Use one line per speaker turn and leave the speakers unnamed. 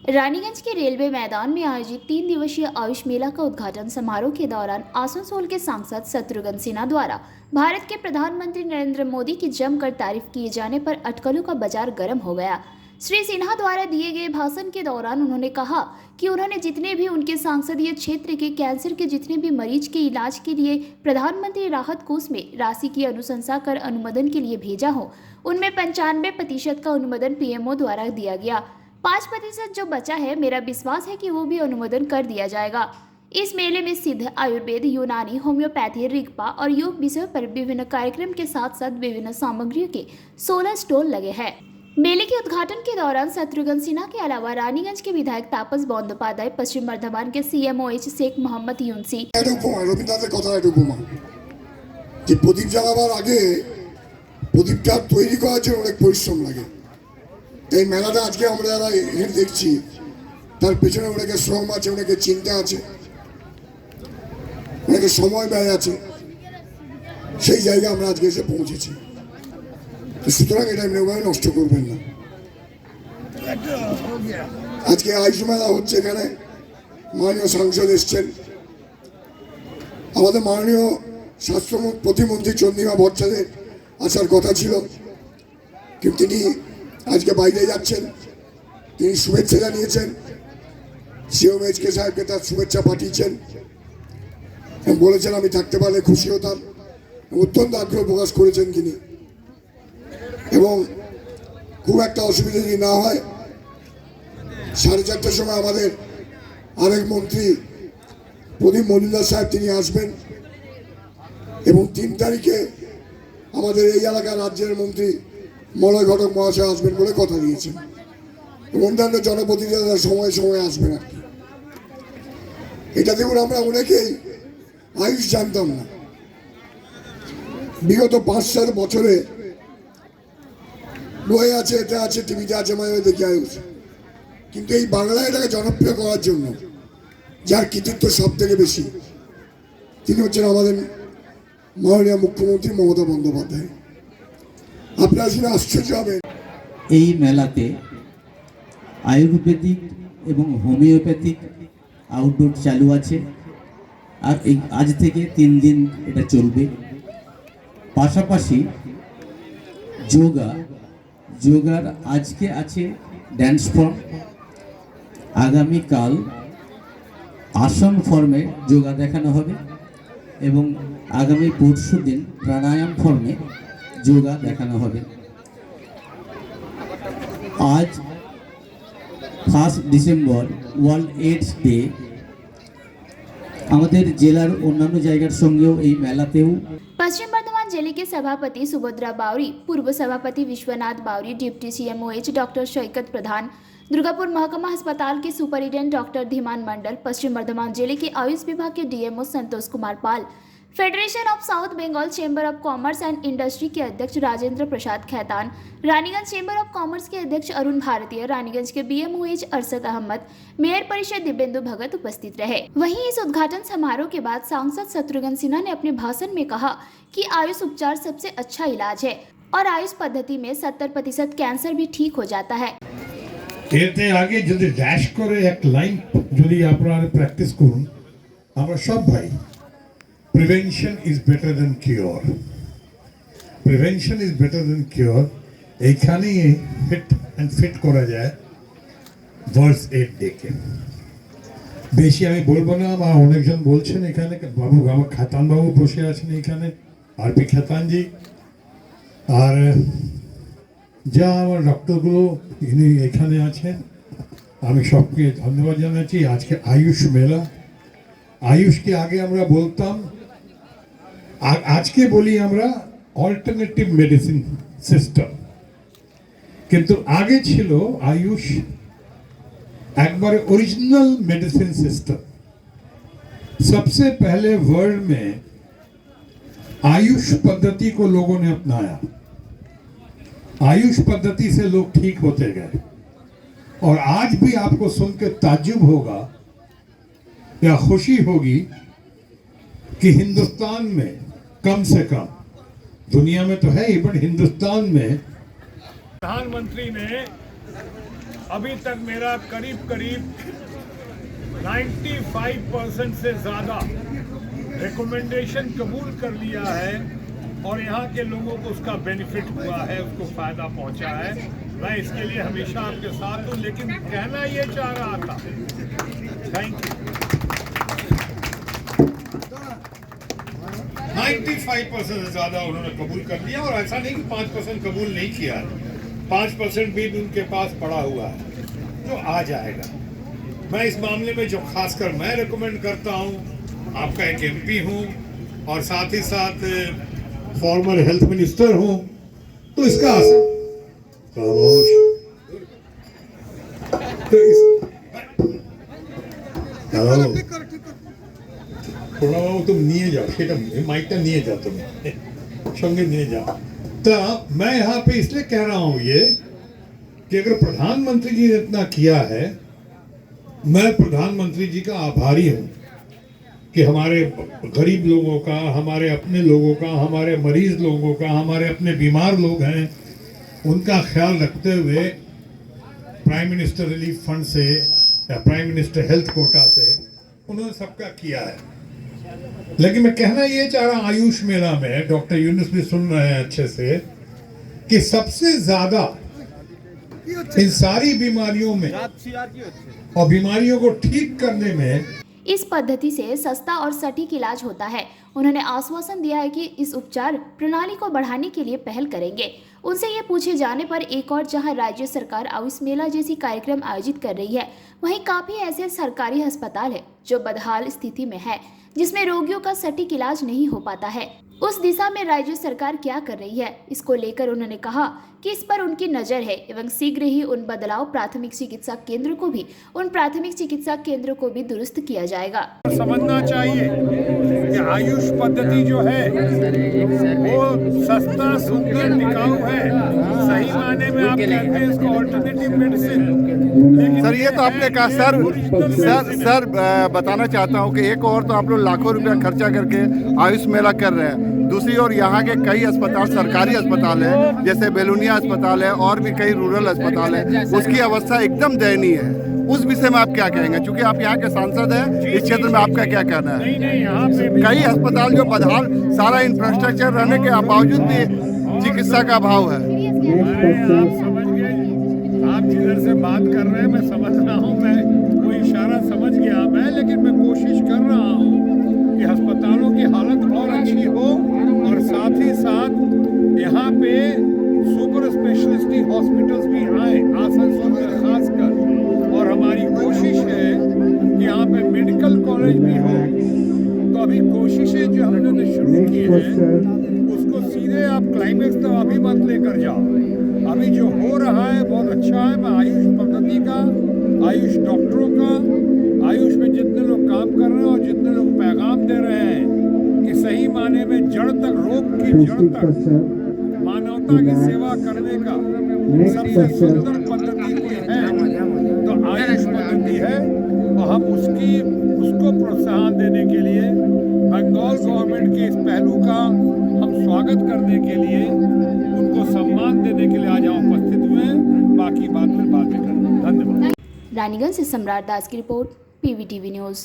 रानीगंज के रेलवे मैदान में आयोजित 3 दिवसीय आयुष मेला का उद्घाटन समारोह के दौरान आसनसोल के सांसद शत्रुघ्न सिन्हा द्वारा भारत के प्रधानमंत्री नरेंद्र मोदी की जमकर तारीफ किए जाने पर अटकलों का बाजार गर्म हो गया। श्री सिन्हा द्वारा दिए गए भाषण के दौरान उन्होंने कहा कि उन्होंने जितने भी उनके संसदीय क्षेत्र के कैंसर के जितने भी मरीज के इलाज के लिए प्रधानमंत्री राहत कोष में राशि की अनुशंसा कर अनुमोदन के लिए भेजा हो, उनमें 95% का अनुमोदन पीएमओ द्वारा दिया गया। 5% जो बचा है, मेरा विश्वास है कि वो भी अनुमोदन कर दिया जाएगा। इस मेले में सिद्ध, आयुर्वेद, यूनानी, होम्योपैथी, रिगपा और योग विषय पर विभिन्न कार्यक्रम के साथ साथ विभिन्न सामग्रियों के 16 स्टॉल लगे हैं। मेले के उद्घाटन के दौरान शत्रुघ्न सिन्हा के अलावा रानीगंज के विधायक तापस बंदोपाध्याय, पश्चिम बर्धमान के सीएमओएच शेख मोहम्मद यूनसी,
প্রদীপ জ্বালাবার আগে প্রদীপটা তৈরি করার জন্য অনেক পরিশ্রম লাগে। এই মেলাটা আজকে আমরা যারা এখানে দেখছি তার পেছনে অনেকে শ্রম আছে, অনেকে চিন্তা আছে, অনেকে সময় ব্যয় আছে। সেই জায়গায় আমরা আজকে এসে পৌঁছেছি। সুতরাং এটা এমনিভাবে নষ্ট করবেন না। আজকে আয়ুষ মেলা হচ্ছে, এখানে মাননীয় সাংসদ এসছেন, আমাদের মাননীয় স্বাস্থ্য প্রতিমন্ত্রী চন্দ্রিমা ভট্টাচার্যের আসার কথা ছিল, কিন্তু তিনি আজকে বাইরে যাচ্ছেন। তিনি শুভেচ্ছা জানিয়েছেন, সিএমএইচকে সাহেবকে তার শুভেচ্ছা পাঠিয়েছেন, বলেছেন আমি থাকতে পারলে খুশি হতাম। অত্যন্ত আগ্রহ প্রকাশ করেছেন তিনি, এবং খুব একটা অসুবিধা যদি না হয় 4:30টার সময় আমাদের আরেক মন্ত্রী প্রদীপ মজুমদার সাহেব তিনি আসবেন, এবং 3 তারিখে আমাদের এই এলাকার রাজ্যের মন্ত্রী মলয় ঘটক মহাশয় আসবেন বলে কথা দিয়েছেন, এবং অন্যান্য জনপ্রতিনিধিরা সময়ে সময়ে আসবেন আর কি। এটা দেখুন, আমরা অনেকেই আয়ুষ জানতাম না। বিগত 5-7 বছরে বই আছে, এটা আছে, টিভিতে আছে, মাঝে দেখি আয়ুষ, কিন্তু এই বাংলায় এটাকে জনপ্রিয় করার জন্য যার কৃতিত্ব সব থেকে বেশি তিনি হচ্ছেন আমাদের মাননীয় মুখ্যমন্ত্রী মমতা বন্দ্যোপাধ্যায়। আপনারা শুনে আশ্চর্য হবেন,
এই মেলাতে আয়ুর্বেদিক এবং হোমিওপ্যাথিক আউটডোর চালু আছে, আর এই আজ থেকে 3 দিন এটা চলবে। পাশাপাশি যোগার আজকে আছে ড্যান্স ফর্ম, আগামীকাল আসন ফর্মে যোগা দেখানো হবে, এবং আগামী পরশু দিন প্রাণায়াম ফর্মে যোগা দেখানো হবে। আজ 1 ডিসেম্বর ওয়ার্ল্ড এইডস ডে। আমাদের জেলার অন্যান্য জায়গার সঙ্গেও এই মেলাতেও
पश्चिम बर्धमान जिले के सभापति सुभद्रा बावरी, पूर्व सभापति Vishwanath Bauri, deputy CMOH doctor Shaukat Pradhan, Durgapur महकमा अस्पताल के सुपरिटेंडेंट डॉक्टर धीमान मंडल, पश्चिम बर्धमान जिले के आयुष विभाग के DMO Santosh Kumar Pal, Federation of South Bengal Chamber of Commerce and Industry के अध्यक्ष Rajendra Prasad Khaitan, Raniganj Chamber of Commerce के अध्यक्ष अरुण भारतीय, रानीगंज के बीएमओएच अरशद अहमद, मेयर परिषद दिव्येंदु भगत उपस्थित रहे। वहीं इस उद्घाटन समारोह के बाद सांसद शत्रुघ्न सिन्हा ने अपने भाषण में कहा कि आयुष उपचार सबसे अच्छा इलाज है और आयुष पद्धति में 70% कैंसर भी ठीक हो जाता है।
এতে আগে যদি ড্যাশ করে এক লাইন যদি আপনারা প্র্যাকটিস করুন, আমরা সব ভাই, prevention is better than cure, prevention is better than cure, এইখানেই ফিট করা যায় ভার্স 8 ডেকে। বেশি আমি বলবো না, আমার অনেকজন বলছেন এখানে, বাবু আমার খাতান বাবু বসে আছেন এখানে, আরপি খাতানজি, আর যা আমার ডক্টরগুলো ইনি এখানে আছেন, আমি সবকে ধন্যবাদ জানাচ্ছি। আজকে আয়ুষ মেলা, আয়ুষকে আগে আমরা বলতাম, আজকে বলি আমরা অল্টারনেটিভ মেডিসিন সিস্টেম, কিন্তু আগে ছিল आयुष একবারে ओरिजिनल मेडिसिन सिस्टम। सबसे पहले वर्ल्ड में आयुष पद्धति को लोगों ने अपनाया, आयुष पद्धति से लोग ठीक होते गए, और आज भी आपको सुनकर ताज्जुब होगा या खुशी होगी कि हिंदुस्तान में कम से कम, दुनिया में तो है ही, बट हिंदुस्तान में प्रधानमंत्री ने
अभी तक मेरा करीब करीब 95% से ज़्यादा रिकमेंडेशन कबूल कर लिया है और यहाँ के लोगों को उसका बेनिफिट हुआ है, उसको फ़ायदा पहुँचा है। मैं इसके लिए हमेशा आपके साथ हूँ, लेकिन कहना ये चाह रहा था। Thank you. 95% से ज़्यादा उन्होंने कबूल कर लिया और ऐसा नहीं कि 5% कबूल नहीं किया है, 5% भी उनके पास पड़ा हुआ है जो आ जाएगा। मैं इस मामले में जो खासकर मैं रिकमेंड करता हूँ, आपका एक एमपी हूँ और साथ ही साथ फॉर्मर हेल्थ मिनिस्टर हूँ, तो इसका खामोश तो इस थोड़ा तुम নিয়ে যাও সেটা মাইকটা নিয়ে যাও তুমি সঙ্গে নিয়ে যাও। तो मैं यहाँ पे इसलिए कह रहा हूँ ये कि अगर प्रधानमंत्री जी ने इतना किया है, मैं प्रधानमंत्री जी का आभारी हूँ कि हमारे गरीब लोगों का, हमारे अपने लोगों का, हमारे मरीज लोगों का, हमारे अपने बीमार लोग हैं, उनका ख्याल रखते हुए प्राइम मिनिस्टर रिलीफ फंड से या प्राइम मिनिस्टर हेल्थ कोटा से उन्होंने सबका किया है। लेकिन मैं कहना ये चाह रहा हूँ, आयुष मेला में डॉक्टर यूनुस भी सुन रहे हैं अच्छे से, कि सबसे ज्यादा इन सारी बीमारियों में और बीमारियों को ठीक करने में
इस पद्धति से सस्ता और सटीक इलाज होता है। उन्होंने आश्वासन दिया है कि इस उपचार प्रणाली को बढ़ाने के लिए पहल करेंगे। उनसे ये पूछे जाने पर एक और जहां राज्य सरकार आयुष मेला जैसी कार्यक्रम आयोजित कर रही है, वहीं काफी ऐसे सरकारी अस्पताल है जो बदहाल स्थिति में है, जिसमें रोगियों का सटीक इलाज नहीं हो पाता है। उस दिशा में राज्य सरकार क्या कर रही है, इसको लेकर उन्होंने कहा कि इस पर उनकी नजर है एवं शीघ्र ही उन बदलाव प्राथमिक चिकित्सा केंद्र को भी दुरुस्त किया जाएगा।
समझना चाहिए कि आयुष पद्धति जो है वो सस्ता, सुंदर, टिकाऊ है। सही माने में आप कहते हैं इसको ऑल्टरनेटिव मेडिसिन।
सर ये तो आपने कहा सर बताना चाहता हूँ कि एक और तो आप लोग लाखों रुपया खर्चा करके आयुष मेला कर रहे हैं, दूसरी ओर यहाँ के कई अस्पताल, सरकारी अस्पताल है जैसे बेलुनिया अस्पताल है और भी कई रूरल अस्पताल है, उसकी अवस्था एकदम दयनीय है। उस विषय में आप क्या कहेंगे, क्योंकि आप यहाँ के सांसद हैं, इस क्षेत्र में आपका क्या कहना है? कई अस्पताल जो बदहाल, सारा इंफ्रास्ट्रक्चर रहने के बावजूद भी चिकित्सा का अभाव है।
आप समझ गए, आप जिधर से बात कर रहे हैं मैं समझ रहा हूँ, मैं वो इशारा समझ गया मैं, लेकिन मैं कोशिश कर रहा हूँ कि अस्पतालों की हालत और अच्छी हो और साथ ही साथ यहाँ पे सुपर स्पेशलिटी हॉस्पिटल्स भी आए, आसनसोल में खासकर, और हमारी कोशिश है कि यहाँ पे मेडिकल कॉलेज भी हो। तो अभी कोशिशें जो हमने शुरू की हैं उसको सीधे आप क्लाइमेक्स तक अभी मत लेकर जाओ। अभी जो हो रहा है बहुत अच्छा है। मैं आयुष पद्धति का, आयुष डॉक्टरों का, आयुष में जितने लोग काम कर रहे हैं और जितने लोग पैगाम दे रहे हैं कि सही माने में जड़ तक, रोग की जड़ तक मानवता की सेवा करने का सबसे सुंदर पद्धति कोई है तो आयुष पद्धति है। और हम उसको प्रोत्साहन देने के लिए बंगाल गवर्नमेंट के इस पहलू का हम स्वागत करने के लिए, उनको सम्मान देने के लिए आज यहाँ उपस्थित हुए हैं। बाकी बात फिर बाद में करेंगे। धन्यवाद।
रानीगंज से सम्राट दास की रिपोर्ट, PVTV न्यूज़।